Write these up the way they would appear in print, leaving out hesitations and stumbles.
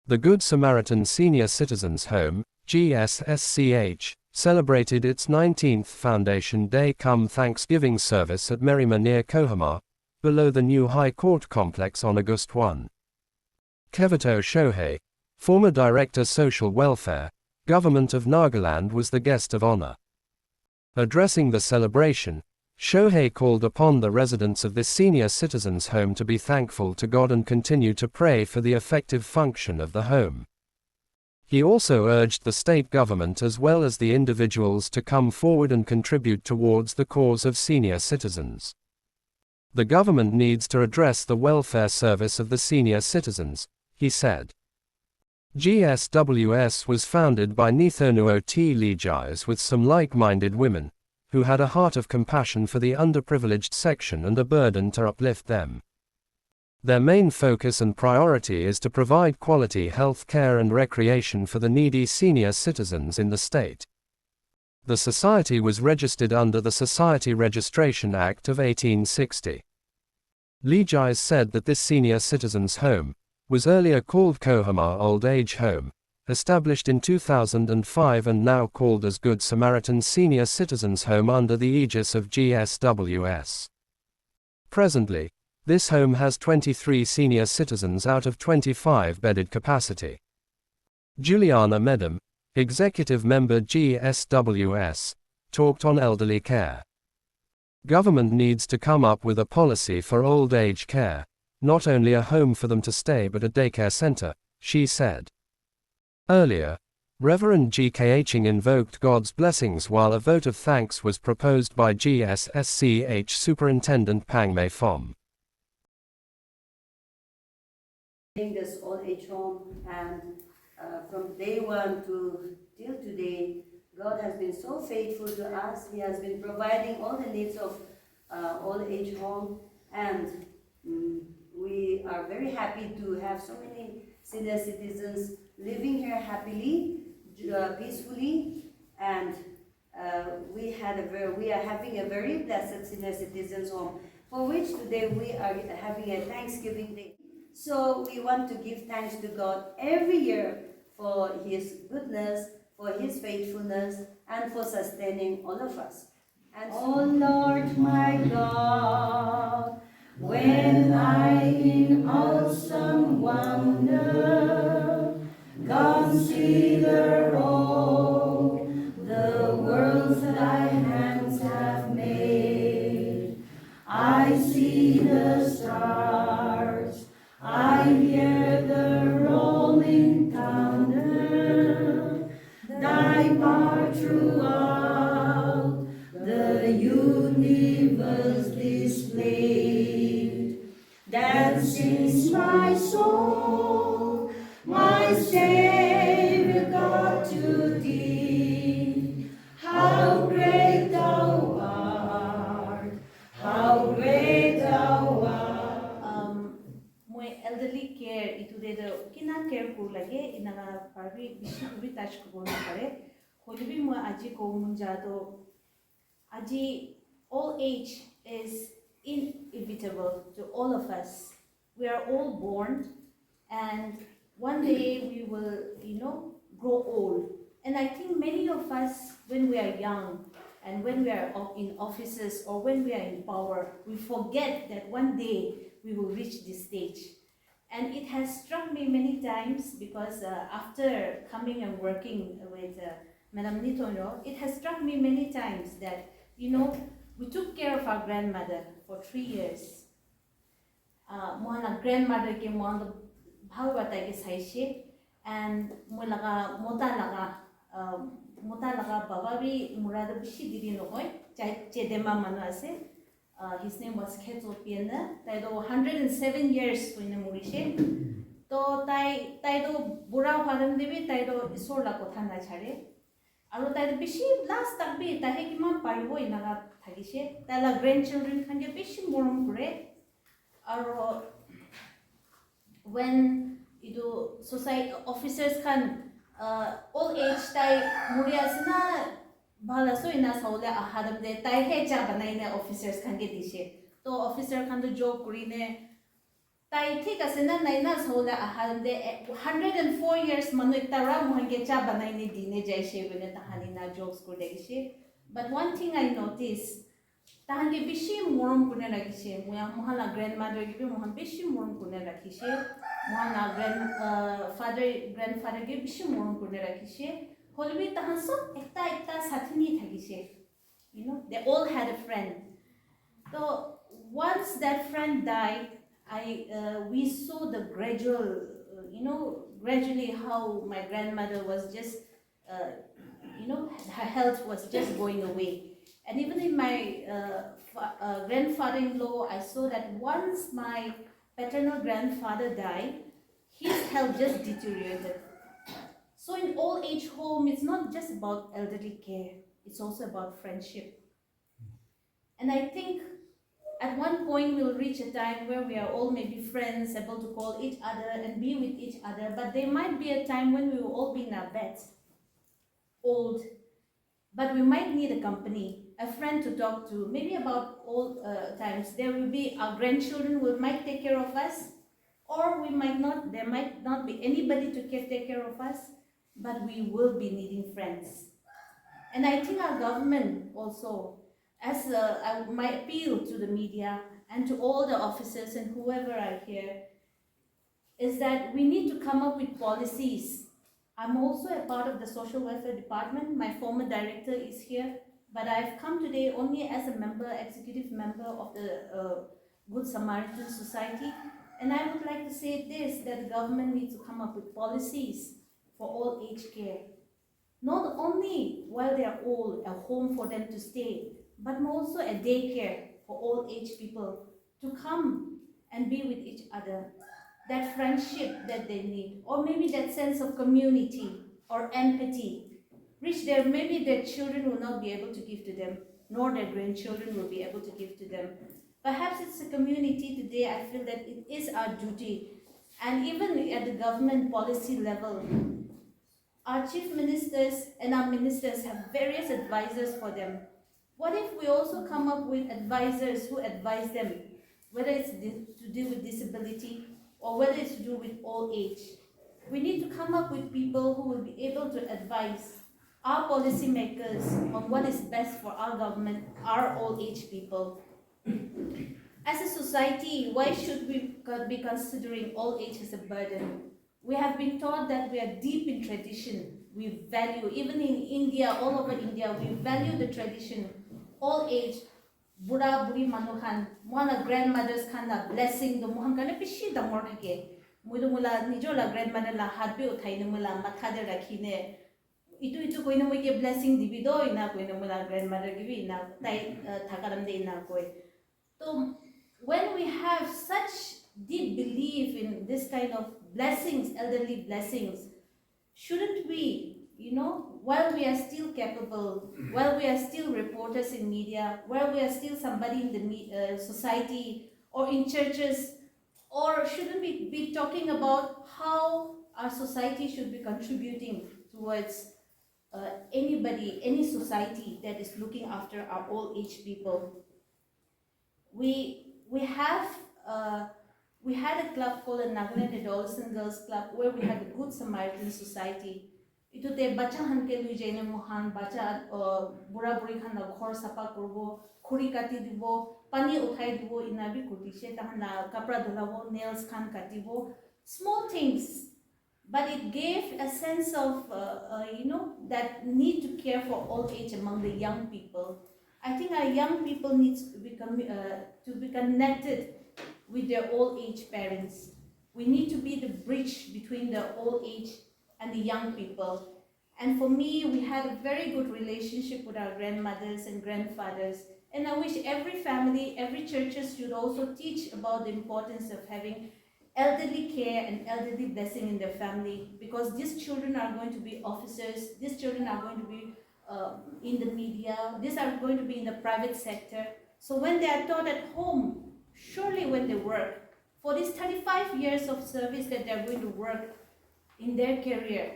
The Good Samaritan Senior Citizens Home, GSSCH, celebrated its 19th Foundation Day cum Thanksgiving service at Meriema near Kohima, below the new High Court complex on August 1. Kevito Shohe, former Director Social Welfare, Government of Nagaland, was the guest of honor. Addressing the celebration, Shohe called upon the residents of this senior citizens' home to be thankful to God and continue to pray for the effective function of the home. He also urged the state government as well as the individuals to come forward and contribute towards the cause of senior citizens. The government needs to address the welfare service of the senior citizens, he said. GSWS was founded by Nithonuo T. Liegise with some like-minded women, who had a heart of compassion for the underprivileged section and a burden to uplift them. Their main focus and priority is to provide quality health care and recreation for the needy senior citizens in the state. The society was registered under the Society Registration Act of 1860. Liegise said that this senior citizens' home was earlier called Kohima Old Age Home, established in 2005 and now called as Good Samaritan Senior Citizens Home under the aegis of GSWS. Presently, this home has 23 senior citizens out of 25 bedded capacity. Juliana Medham, executive member GSWS, talked on elderly care. Government needs to come up with a policy for old age care, not only a home for them to stay but a daycare center, she said. Earlier, Reverend G.K. Aching invoked God's blessings while a vote of thanks was proposed by GSSCH Superintendent Pangmei Phom. This old age home, and from day one to till today, God has been so faithful to us. He has been providing all the needs of old age home, and we are very happy to have so many senior citizens living here happily, peacefully, and we are having a very blessed senior citizens home, for which today we are having a Thanksgiving Day. So we want to give thanks to God every year for His goodness, for His faithfulness, and for sustaining all of us. And oh Lord my God, when I in awesome wonder consider all the worlds thy hands have made, I see the stars, I hear the rolling thunder, thy power throughout the universe displayed. That sings my soul, my Savior God, to thee. How great thou art, how great thou art. Moi elderly care itu dedo kina care ko lage inaga parvi bishnu touch ko na pare holibi moi aji ko munja to aji old age is inevitable to all of us. We are all born, and one day we will, grow old. And I think many of us, when we are young, and when we are in offices or when we are in power, we forget that one day we will reach this stage. And it has struck me many times because after coming and working with Madam Nitono, it has struck me many times that, we took care of our grandmother for 3 years. Mohana grandmother ke mohana bhagwata ke saishe, and molaga mota laga baba bi murada bishi didi no hoy chedema manu ase. His name was Keto Piena. Taido 107 years when murishe. To taido burao hadam devi taido isor la kotha na chare. Aro taido bishi last tak bi tahe ki ma paribo inaga thagishe. Taila grandchildren khange bishi morom kure. Aro when idu society officers khan old age tai muriasna bhala so ina saule ahadam de tai he cha banai ne officers khan ge dishe to officer khan to job kuri ne Tai thi ka sena naina sola ahal de 104 years manoi tara muhange cha banai ni dine jai she bene tahani na jokes ko de she. But one thing I notice tahange bishi morom kune rakhi she muhala grandmother ge muhan bishi morom kune rakhi she muhala grandfather ge bishi morom kune rakhi she holbi tahan sob ekta sathini thaki she. You know, they all had a friend. So once that friend died, we saw the gradual, gradually how my grandmother was just, her health was just going away. And even in my grandfather-in-law, I saw that once my paternal grandfather died, his health just deteriorated. So in old age home, it's not just about elderly care, it's also about friendship. And I think at one point we'll reach a time where we are all maybe friends, able to call each other and be with each other, but there might be a time when we will all be in our beds, old, but we might need a company, a friend to talk to, maybe about old times. There will be our grandchildren who might take care of us, or we might not, there might not be anybody to take care of us, but we will be needing friends. And I think our government also, as my appeal to the media and to all the officers and whoever are here, is that we need to come up with policies. I'm also a part of the social welfare department. My former director is here, but I've come today only as a member, executive member of the Good Samaritan Society. And I would like to say this, that the government needs to come up with policies for all age care. Not only while they are old, a home for them to stay, but also a daycare for old age people to come and be with each other. That friendship that they need, or maybe that sense of community or empathy, which maybe their children will not be able to give to them, nor their grandchildren will be able to give to them. Perhaps it's a community today, I feel that it is our duty, and even at the government policy level, our chief ministers and our ministers have various advisors for them. What if we also come up with advisors who advise them, whether it's to do with disability or whether it's to do with old age? We need to come up with people who will be able to advise our policymakers on what is best for our government, our old age people. As a society, why should we be considering old age as a burden? We have been taught that we are deep in tradition. We value, even in India, all over India, we value the tradition. Old age, Buddha, Buri Manukan, one of grandmothers kind of blessing, the Muhankana Pishi, the Morhake, Mudumula, Nijola, grandmother, La Hadbu, Tainumula, Matada Rakine, itu going to make a blessing, Dibido, in a Guinamula, grandmother, give in a Takaram de Nakoi. So, when we have such deep belief in this kind of blessings, elderly blessings, shouldn't we, while we are still capable, while we are still reporters in media, while we are still somebody in the society or in churches, or shouldn't we be talking about how our society should be contributing towards anybody, any society that is looking after our old age people? We had a club called the Nagaland Adolescent Girls Club where we had a Good Samaritan Society. Itu te bacha hanke lui jaine muhan bacha bura buri khan la ghor sapa korbo khuri kati dibo pani uthai dibo inabi kurti she tahana kapra dhulabo nails khan katibo, small things, but it gave a sense of that need to care for old age among the young people. I think our young people need to be connected with their old age parents. We need to be the bridge between the old age and the young people. And for me, we had a very good relationship with our grandmothers and grandfathers. And I wish every family, every churches should also teach about the importance of having elderly care and elderly blessing in their family, because these children are going to be officers, these children are going to be in the media, these are going to be in the private sector. So when they are taught at home, surely when they work, for these 35 years of service that they are going to work in their career,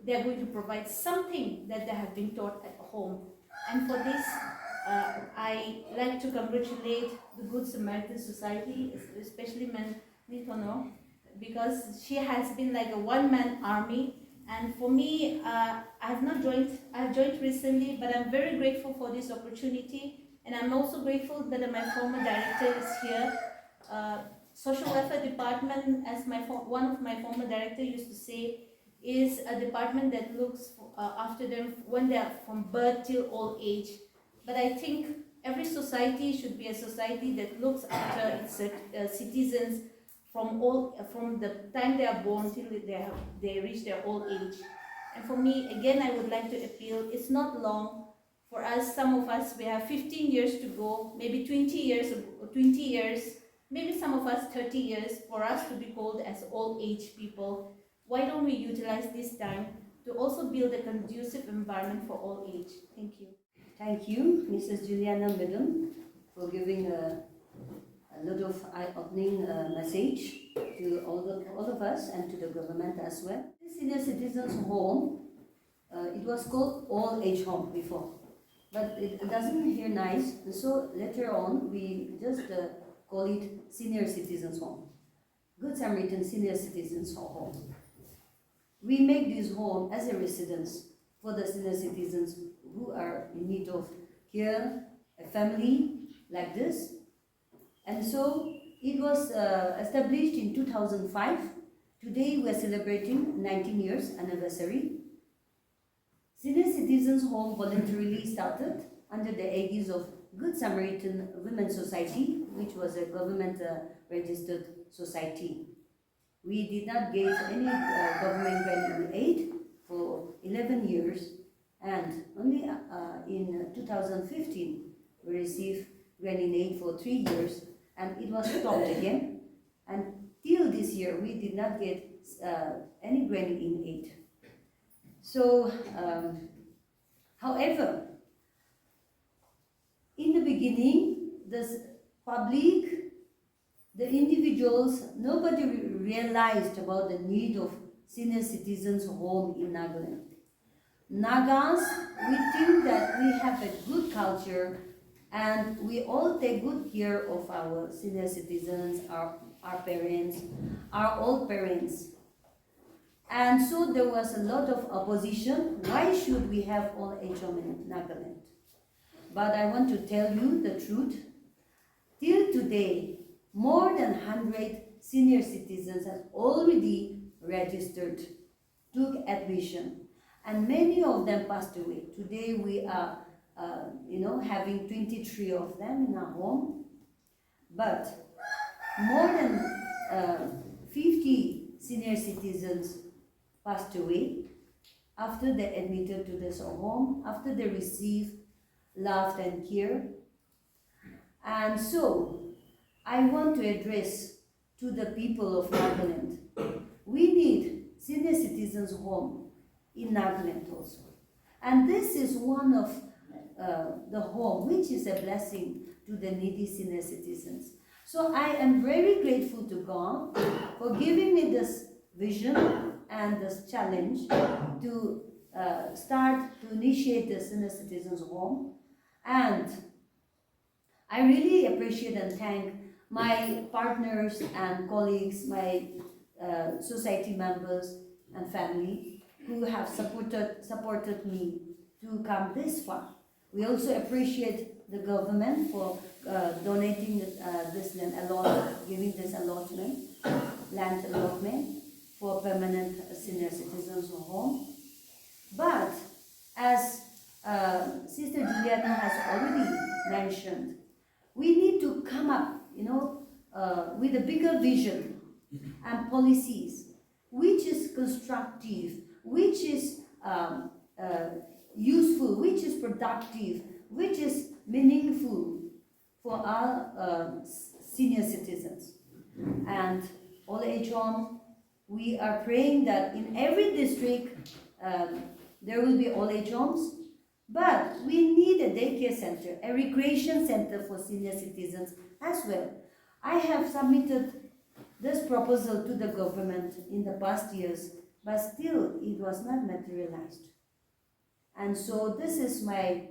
they are going to provide something that they have been taught at home. And for this, I like to congratulate the Good Samaritan Society, especially Nitono, because she has been like a one-man army. And for me, I've joined recently, but I'm very grateful for this opportunity. And I'm also grateful that my former director is here. Social welfare department, as one of my former director used to say, is a department that looks after them when they are from birth till old age. But I think every society should be a society that looks after its citizens from the time they are born till they reach their old age. And for me, again, I would like to appeal, it's not long. For us, some of us, we have 15 years to go, maybe 20 years, maybe some of us 30 years for us to be called as old age people. Why don't we utilize this time to also build a conducive environment for all age? Thank you. Thank you, Mrs. Juliana Midden, for giving a lot of eye-opening message to all of us and to the government as well. The Senior Citizens Home, it was called All Age Home before, but it doesn't hear nice, and so later on we just call it Senior Citizens Home. Good Samaritan Senior Citizens Home. We make this home as a residence for the senior citizens who are in need of care, a family like this. And so it was established in 2005. Today we are celebrating 19 years anniversary. Senior Citizens Home voluntarily started under the aegis of Good Samaritan Women's Society, which was a government registered society. We did not get any government grant aid for 11 years, and only in 2015 we received grant aid for 3 years, and it was stopped again. And till this year we did not get any grant aid. So, however, in the beginning, the public, the individuals, nobody realized about the need of senior citizens home in Nagaland. Nagas, we think that we have a good culture and we all take good care of our senior citizens, our parents, our old parents. And so there was a lot of opposition. Why should we have all age home in Nagaland? But I want to tell you the truth. Till today, more than 100 senior citizens have already registered, took admission, and many of them passed away. Today we are, having 23 of them in our home, but more than 50 senior citizens passed away after they admitted to this home, after they received love and care. And so, I want to address to the people of Nagaland. We need senior citizens home in Nagaland also. And this is one of the home which is a blessing to the needy senior citizens. So I am very grateful to God for giving me this vision and this challenge to initiate the senior citizens home. And I really appreciate and thank my partners and colleagues, my society members and family who have supported me to come this far. We also appreciate the government for donating this land allotment, giving this allotment, land allotment for permanent senior citizens home. But as Sister Juliana has already mentioned, we need to come up, with a bigger vision and policies, which is constructive, which is useful, which is productive, which is meaningful for our senior citizens. And all age home, we are praying that in every district there will be all age homes, but we need a daycare center, a recreation center for senior citizens as well. I have submitted this proposal to the government in the past years, but still it was not materialized. And so this is my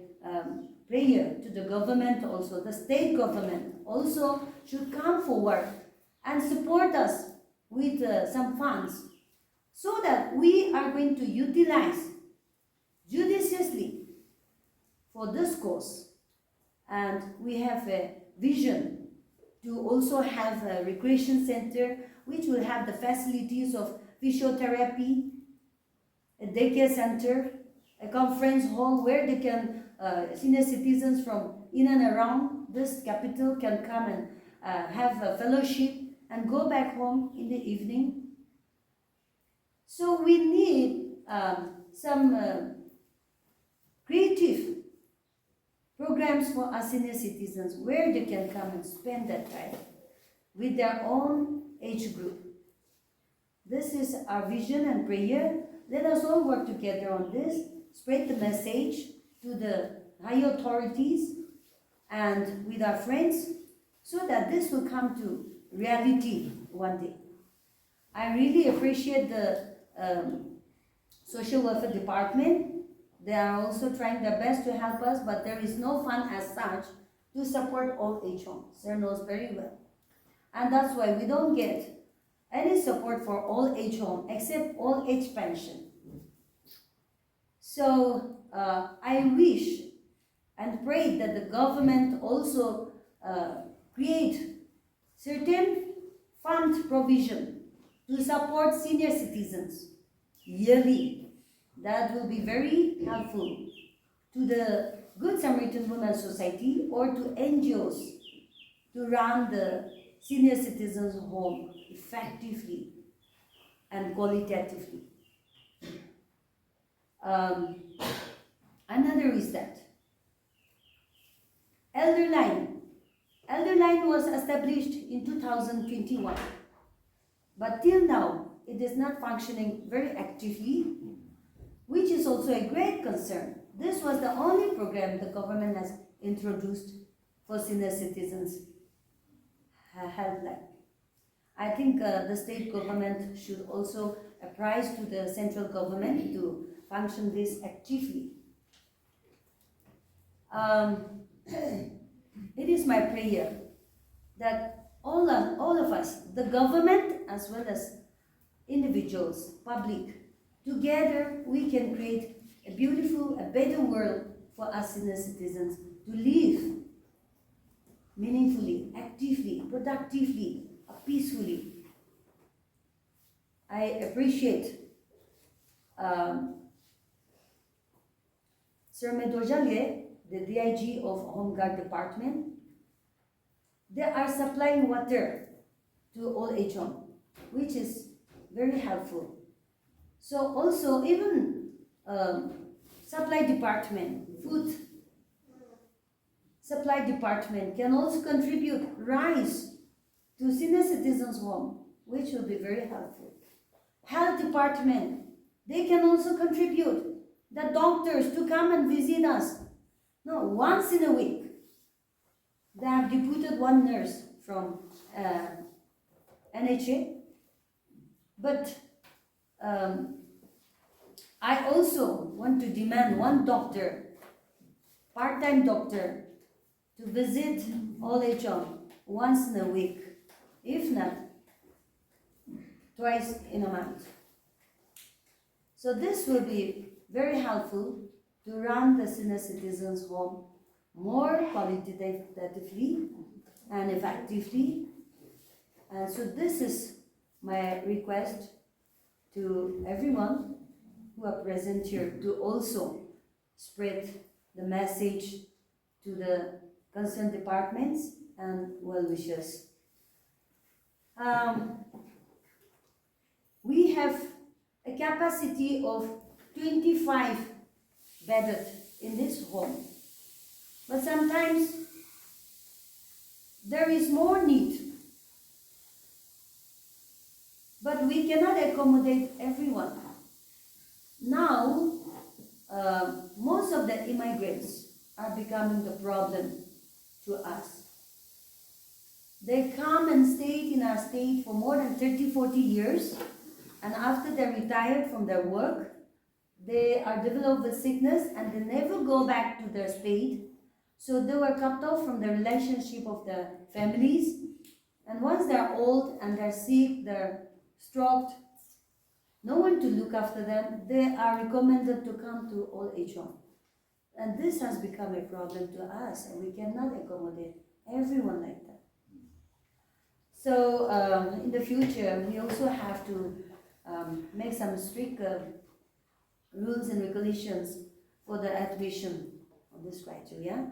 prayer to the government also. The state government also should come forward and support us with some funds so that we are going to utilize judiciously for this cause. And we have a vision to also have a recreation center which will have the facilities of physiotherapy, a daycare center, a conference hall where they can, senior citizens from in and around this capital can come and have a fellowship and go back home in the evening. So we need some creative programs for our senior citizens where they can come and spend that time with their own age group. This is our vision and prayer. Let us all work together on this, spread the message to the higher authorities and with our friends so that this will come to reality one day. I really appreciate the social welfare department. They are also trying their best to help us, but there is no fund as such to support all age homes. Sir knows very well. And that's why we don't get any support for all age home except all age pension. So I wish and pray that the government also create certain fund provision to support senior citizens yearly. That will be very helpful to the Good Samaritan Women Society or to NGOs to run the senior citizens home effectively and qualitatively. Another is that Elder Line was established in 2021, but till now it is not functioning very actively, which is also a great concern. This was the only program the government has introduced for senior citizens helpline. I think the state government should also apprise to the central government to function this actively. It is my prayer that all of us, the government as well as individuals, public, together we can create a beautiful, a better world for us senior citizens to live meaningfully, actively, productively, peacefully. I appreciate Sir Medojale, the DIG of Home Guard Department. They are supplying water to all age home, which is very helpful. So also even supply department, food supply department can also contribute rice to senior citizens home, which will be very helpful. Health department, they can also contribute the doctors to come and visit us. No, once in a week. They have deputed one nurse from NHA, but I also want to demand one doctor, part-time doctor, to visit all age home once in a week, if not twice in a month. So this will be very helpful to run the senior citizens home more qualitatively and effectively. So this is my request to everyone who are present here to also spread the message to the concerned departments and well-wishers. We have a capacity of 25 bedded in this home, but sometimes there is more need, but we cannot accommodate everyone. Now, most of the immigrants are becoming the problem to us. They come and stay in our state for more than 30-40 years, and after they're retired from their work, they are developed with sickness and they never go back to their state. So they were cut off from the relationship of the families, And once they're old and they're sick, they're stroked, no one to look after them, they are recommended to come to old age home. And this has become a problem to us, and we cannot accommodate everyone like that. So in the future, we also have to make some strict rules and regulations for the admission of this criteria.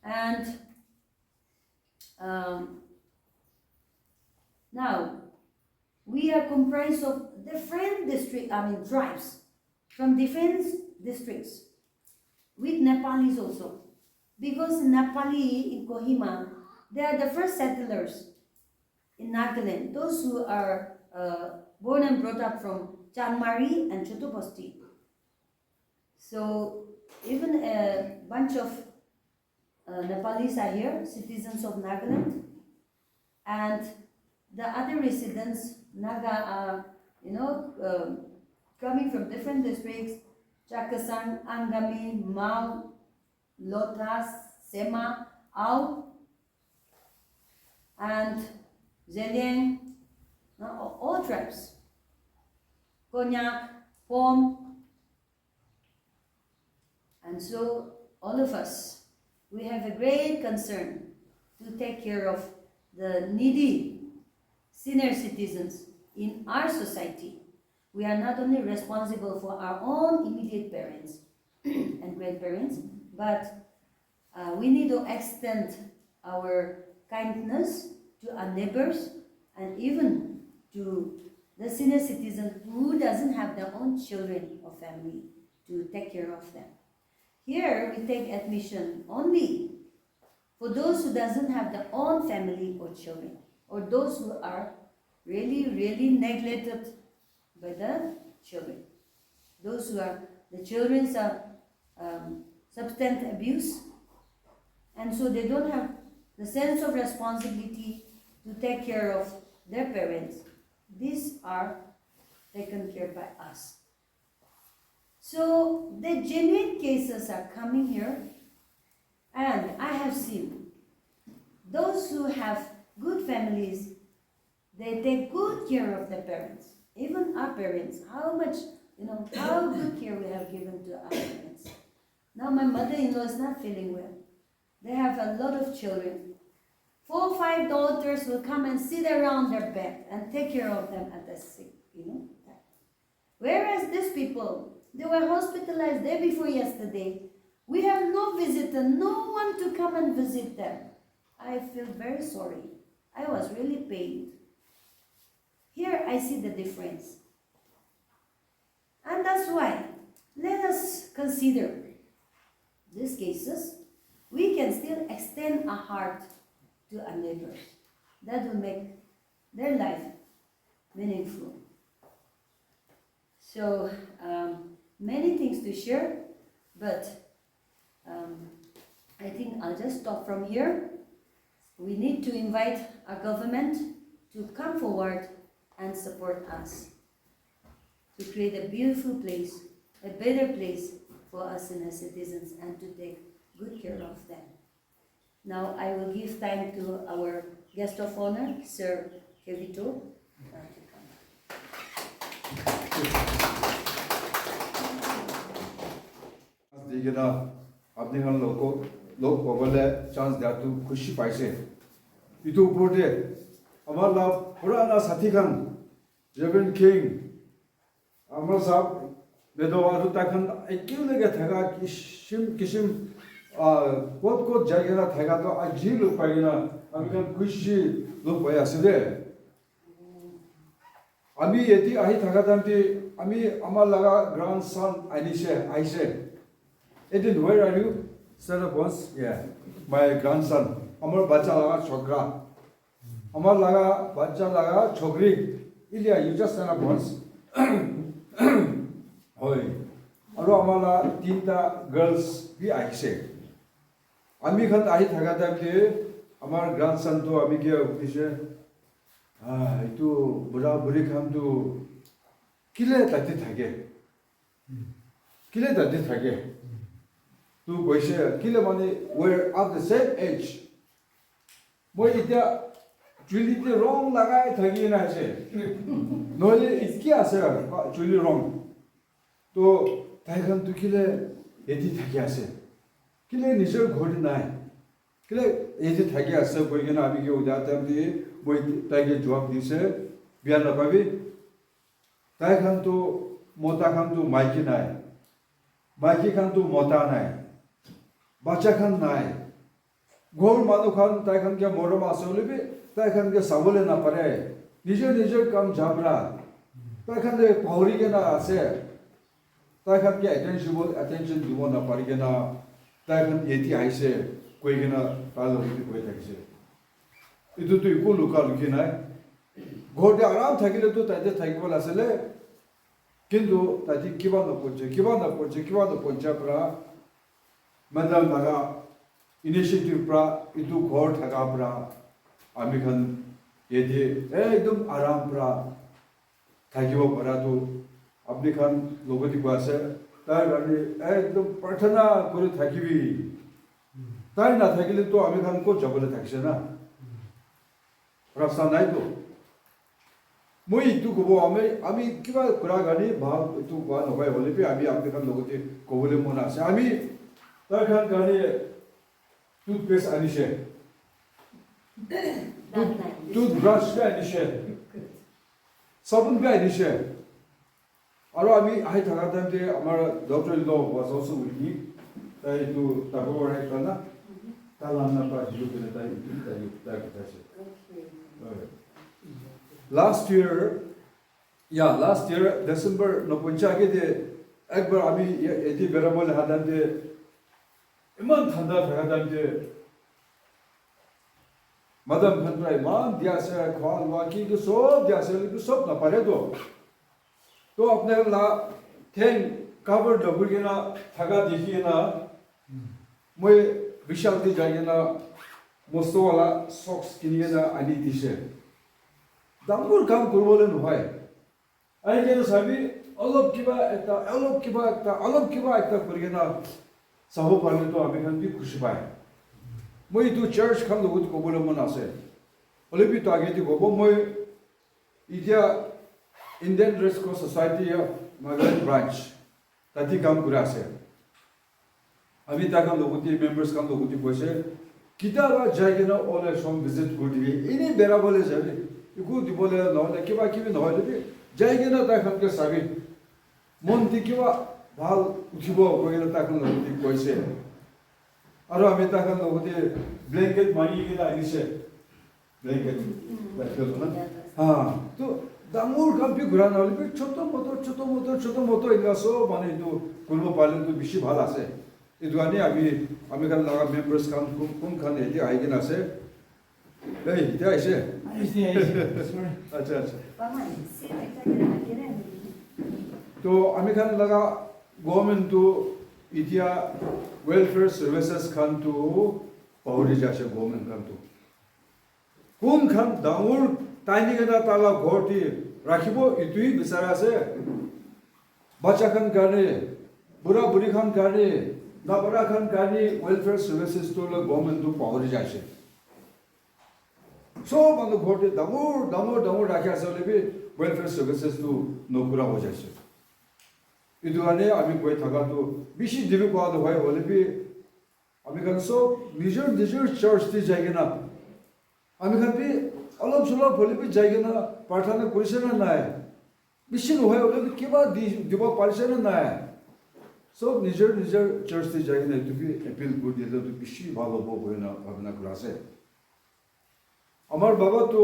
And now, we are comprised of different tribes from different districts, with Nepalis also. Because Nepali in Kohima, they are the first settlers in Nagaland, those who are born and brought up from Chanmari and Chotoposti. So even a bunch of Nepalis are here, citizens of Nagaland, and the other residents, Naga, are coming from different districts: Chakasang, Angami, Mau, Lotas, Sema, Au, and Zeliang, all tribes. Konyak, Pom, and so all of us, we have a great concern to take care of the needy senior citizens in our society. We are not only responsible for our own immediate parents and grandparents, but we need to extend our kindness to our neighbors and even to the senior citizen who doesn't have their own children or family to take care of them. Here we take admission only for those who doesn't have their own family or children, or those who are really neglected by the children. Those who are, the children are substance abuse, and so they don't have the sense of responsibility to take care of their parents. These are taken care by us. So the genuine cases are coming here, and I have seen those who have good families, they take good care of their parents. Even our parents, how good care we have given to our parents. Now my mother-in-law is not feeling well. They have a lot of children. 4 or 5 daughters will come and sit around their bed and take care of them at the sick, Whereas these people, they were hospitalized day before yesterday. We have no visitor, no one to come and visit them. I feel very sorry. I was really pained. Here I see the difference. And that's why, let us consider these cases. We can still extend our heart to our neighbors. That will make their life meaningful. So, many things to share, but I think I'll just stop from here. We need to invite our government to come forward and support us to create a beautiful place, a better place for us senior citizens, and to take good care of them. Now I will give time to our guest of honor, Sir Kevito, to come. अपने हम लोग बोले chance दिया तो खुशी पाइसे इतो बोले हमारा पुराना साथी खान रेवन किंग हमारा साहब बेदवारू तकन एक्टिव लगे था किसिम बहुत जगह था तो अजीब लोग पाएंगे ना अभी kan खुशी लोग पाया सिदे अभी ये आई था तंती अभी हमारा लगा grandson आइसे Edin, where are you? Son of Bones? Yeah. My grandson. Amar bacha laga chokra. Amar laga bacha laga chokri. Ilya, you just son of Bones. Hoi. Aro amala tinta girls bi aise. Ami khan ahi thagata ke amar grandson to ami ke office. Itu bura buri khan to kile tati thage. Kile tati thage. To Boise, Kilamani were of the same age. Boy, 줄리তে রং লাগায় থাকি না আছে নইলে কি আছে চুলি রং তো তাইখান তো কিলে এটি থাকি আছে কিলে নিজের ঘর নাই কিলে এই যে থাকি আছে কই কেন আমি কি উদাহরণ দিয়ে বই তাইকে জবাব দিছে বিয়া না পাবি তাইখান তো মোতা খান তো মাইকি নাই মাইকি খান তো মোতা নাই বাচ্চা খান নাই ঘর মানুষ খান তাইখান কে মরম আছে হলে তাইখান কে সাবলে না পারে নিজের নিজের কাম ঝাবরা তাইখান পাহরি কে না আছে তাইখান কে অ্যাটেনশন দিব না পারি কে না তাইখান এটি আইছে কই কে না তার লোক কই থাকিছে এটু তো ইকো লুকা লুকি নাই ঘরতে আরাম থাকিলে তো তাইতে থাকিব আসলে কিন্তু তাইতে কিবা নপঞ্চে প্রা মাদাম নাগা ইনিশিয়েটিভ প্রা ইটু ঘর থাকা প্রা আমি খান এদি একদম আরাম প্রা থাকিব পারা তো আপনি খান লগতি আছে তার কারণে একদম প্রার্থনা করে থাকিবি তাই না থাকিলে তো আমি খান কো যাবলে থাকছে না রাস্তা নাই তো মই ইটু কব আমি কিবা করা গানি ভাব ইটু কোৱা নকয় হলে আমি আপনি খান লগতি কবলে মন আছে আমি তার খান গানি টুথপেস্ট আনিছে টুথব্রাশ আনিছে সাবুন আনিছে আৰু আমি আহি থাকা টাইমতে আমাৰ ডক্টৰ ল was also with me তাই তো তারপর একটা না তার নাম পা দিল করে তাই কথাছে last year December no পঞ্চাকে দে একবার আমি এটি বেরাবল হাদান দে ইমান ঠান্ডা থাকা টাইমতে মাদাম খানরা ইমান দিয়াছে খাওয়া লোয়া কি সব দিয়াছে সব না পারে तो अपने ला थेंग कवर डबल के ना थका देखिए ना मैं विशाल दी जाएंगे ना मस्तो वाला सॉक्स किनिए ना आनी दिशे दामूर काम करवले नुहाय आई के ना सभी अलग किबा एक करके ना साहो पाले तो अभी हम भी खुश पाए मैं तो चर्च खान लोगों को बोले मन आसे बोले भी तो आगे थी वो मैं इधर Indian Red Cross Society of Nagaland branch ताती काम करा से अभी तक हम लोगों की members काम लोगों की पैसे कितना बार जाएंगे ना और शॉम विजिट कर दिए इन्हीं बेरा बोले जाए इको दिबोले ना होने किबा किबी ना होले भी जाएंगे ना तक हम के साबी मंती किबा भाल उठिबो कोई ना तक हम लोगों की पैसे और अभी तक हम लोगों की blanket मांगी के ना इसे blanket बैठे तो ना हाँ तो दामूर काम भी घुराना वाले भी छोटो मोटो इनका सो माने तो कुल्लो पालन तो बिशी भाल आसे इधवानी अभी kan लगा members kan कुम खान ये आए के ना से नहीं क्या ऐसे sorry अच्छा तो अभी kan लगा government तो इतिया welfare services kan तो पावरी जासे government kan तो कुम खान दामूर ताइनी के ना ताला घोटी राखिबो इतुई बिचारा से बच्चा खान करने बुरा बुरी खान करने नबरा खान करने वेलफेयर सर्विसेज तो लोग गवर्नमेंट तो पावर जासे सो मतलब घोटी दामोर राखिया से भी वेलफेयर सर्विसेज तो नौकरा हो जासे इधवाने अभी कोई थका तो बिशी दिबी को आदो भाई बोले भी अभी खान सो निजर चर्च दी जाएगी ना अभी खान भी अलग सुलभ बोले भी जाएगी ना प्रार्थना करिसे ना नाय बिशी नहय बोले भी किबा दिबा पारिसे ना नाय सब निजर चर्च दी जाएगी ना तो भी अपील कर दिए तो बिशी भालो बो होना भावना करासे আমার বাবা তো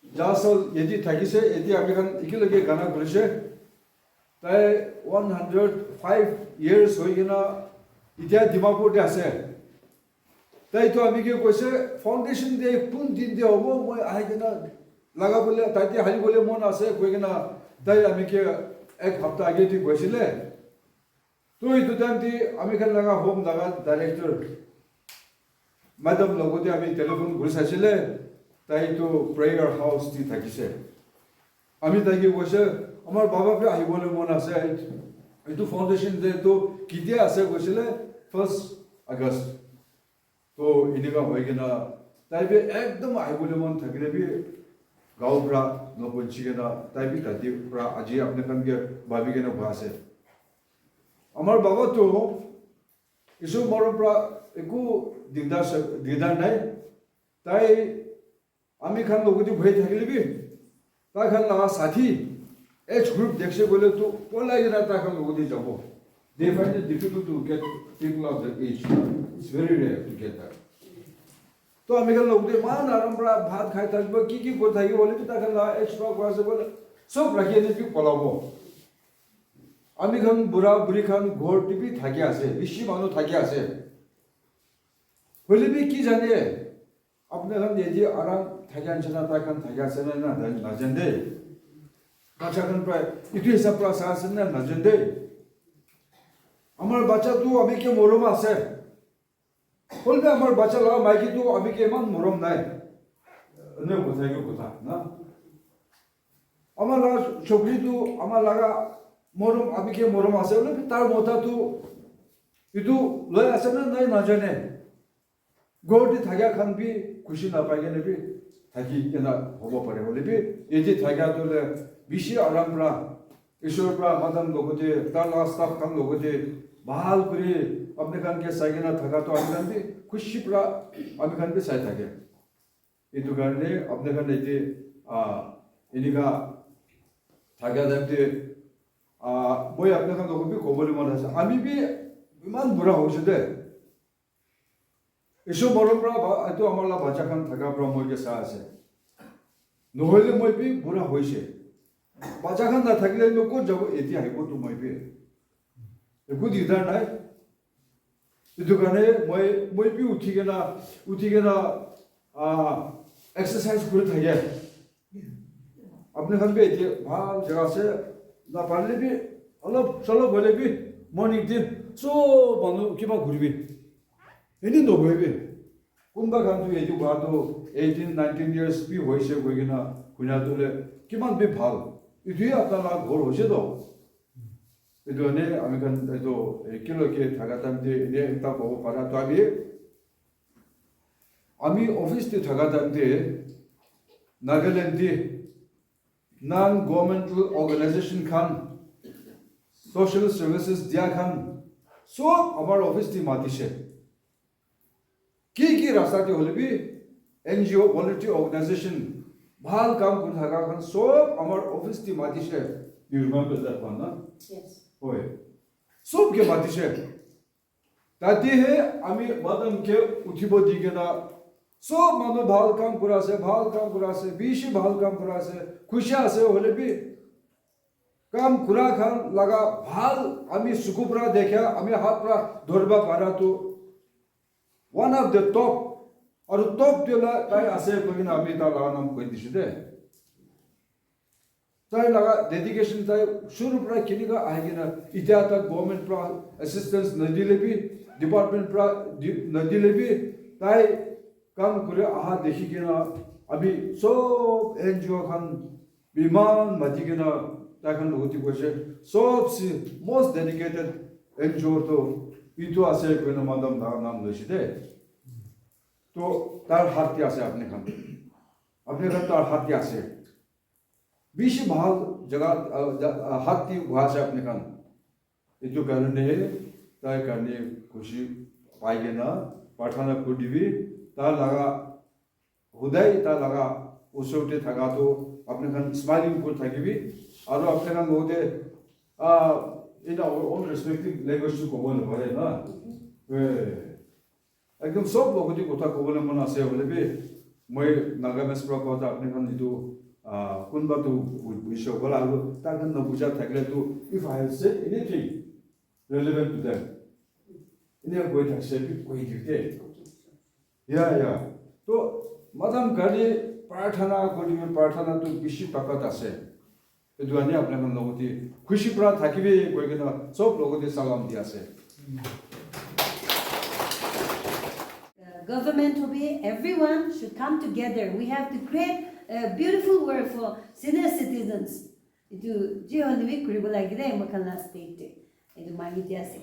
जासल यदि থাকিছে এদি আমি খান ইকিলগে গানা করিছে তাই 105 ইয়ার্স হই গিনা ইতিয়া ডিমাপুরতে আছে তাই তো আমি কি কইছে ফাউন্ডেশন দে কোন দিন দে হবো মই আই গিনা লাগা বলে তাইতে হালি বলে মন আছে কই গিনা তাই আমি কি এক সপ্তাহ আগে তুই কইছিলে তুই তো দান্তি আমি খান লাগা হোম লাগা ডাইরেক্টর ম্যাডাম লগতে আমি টেলিফোন করে চাইছিলে তাই তো প্রেয়ার হাউস দি থাকিছে আমি তাইকে কইছে আমার বাবাকে আহিবলে মন আছে এইটো ফাউন্ডেশন দে তো কিতিয়া আছে কইছিলে 1 আগস্ট তো ইনিকা হৈ গিনা ताइबे एकदम आइबुलेमन थकिले भी गाउब्रा नबुनचिगेना ताइबी ताति प्रा आजि अपने कन के भाभी के न भासे अमर बाबा तो इसु मरप्रा एकु दिगदार नाय ताई आमी खान लोगोती भय थकिले भी ता खान लगा साथी एज ग्रुप देखसे बोले तो पोला जना ता खान लोगोती जाबो they find it difficult to get people of that age. It's very rare to get that. तो आमी खान लोगोती मान आरंभरा भात खाई ताजबा की को थाई बोले भी ता खान लगा एक्स्ट्रा क्लास बोले सब रखिए ने भी पोलाबो आमी खान बुरा बुरी खान घोर टिपी थाकी आसे बिशी मानो थाकी आसे बोले भी की जाने अपने खान ये आराम थाकी आंचना ता खान थाकी आसे ना नाजंदे काचा खान प्राय इतु हिसाब प्रा सासन ना नाजंदे আমার বাচ্চা তো আমি কে মরম আছে বলবে আমার বাচ্চা লাগা মাইকি তো আমি কে মান মরম নাই নে কোথায় কি কথা না আমার লাগা ছবরি তো আমার লাগা মরম আমি কে মরম আছে বলে তার মতা তো ইতু লয় আছে না নাই না জানে গোটি থাকা খান বি খুশি না পাই গেলে বি থাকি কেনা হব পারে বলে বি এই যে থাকা তোলে বেশি আরামরা ईश्वरप्रा मदन लोगोते ताला स्टाफ खान लोगोते बहाल करी अपने खान के साइगना थका तो अपने खान भी खुशी प्रा अपने खान भी साइ थके इतु करने अपने खान लेते इनिका थका दमते बोय अपने खान लोगों भी कोबले मन है आमी भी इमान बुरा हो चुके ईश्वर मरप्रा तो हमारा बच्चा खान थका प्रा मोय के साथ है नोहले मोय भी बुरा हो से बाजा खान ना थकले लोग को जब एती है को तुम पे एको दिदार नाय इदु गाने মই भी उठी के ना एक्सरसाइज कर थाया अपने खान पे एती भाल जगह से ना पाले भी अलग चलो बोले भी मॉर्निंग दिन सो बनो किबा घुरबी एनी नो होइबे कुंबा खान तो एती बा तो 18 19 इयर्स भी होइसे गइना कुना तोले किमान भी भाल इधुई अपना लाग घोर होसे तो इधुने अमेरिकन तो किलो के थागाताम दे ने एकता को पारा तो अभी आमी ऑफिस ते थागाताम दे नागालैंड दे नॉन गवर्नमेंटल ऑर्गेनाइजेशन खान सोशल सर्विसेज दिया खान सो हमार ऑफिस ती मातिसे की रास्ता ते होले भी एनजीओ वॉलंटियर ऑर्गेनाइजेशन भाल काम कर थाका खान सब हमार ऑफिस ती मातिसे यू रिमेंबर दैट वन ना Yes. होय सब के मातिसे ताती है आमी मदम के उठिबो दिगेना सब मानो भाल काम कुरासे बीशी भाल काम कुरासे खुशिया से होले भी काम कुरा खान लगा भाल आमी सुकुपरा देखा आमी हाथ प्रा धरबा पारा तो वन ऑफ द टॉप और टॉप देला ताई आसे कोगिना आमी ता लगा नाम कोइ दिसु दे ताई लगा डेडिकेशन ताई शुरू प्रा किनिगा आइगिना इत्या तक गवर्नमेंट प्रा असिस्टेंस नदिले भी डिपार्टमेंट प्रा नदिले भी ताई काम करे आहा देखिगिना अभी सब एनजीओ खान विमान मतिगिना ताकन होती कोसे सबसे मोस्ट डेडिकेटेड एनजीओ तो इतो आसे कोइना मादम नाम लसिदे तो तार हाथी आसे अपने खान तार हाथी आसे बीशी भाल जगह हाथी भाषा अपने खान इतो करने ताय करने खुशी पाएगे ना पाठाना कुडीवी तार लगा हुदाई तार लगा उसोटे थका तो अपने खान स्माइलिंग को थकी भी और अपने खान होते इन ओन रेस्पेक्टिव लैंग्वेज को बोलने वाले ना एकदम सब लोगों की कोथा को बोले मना से बोले भी मैं नागालैंड से कोथा अपने खान इतो कुन बात तो विषय बोला लो ताकन न बुझा थकले तो if I have said anything relevant to them इन्हें कोई थकसे भी कोई दिखते या तो मदम गाड़ी प्रार्थना तो बिशी ताकत आसे तो दुआने अपने खान लोगों की खुशी प्रा थकी भी कोई के ना सब लोगों की सलाम दिया से Government will be, everyone should come together. We have to create a beautiful world for senior citizens. Itu jiho ni kuri bola gida makala state. Itu magi jase.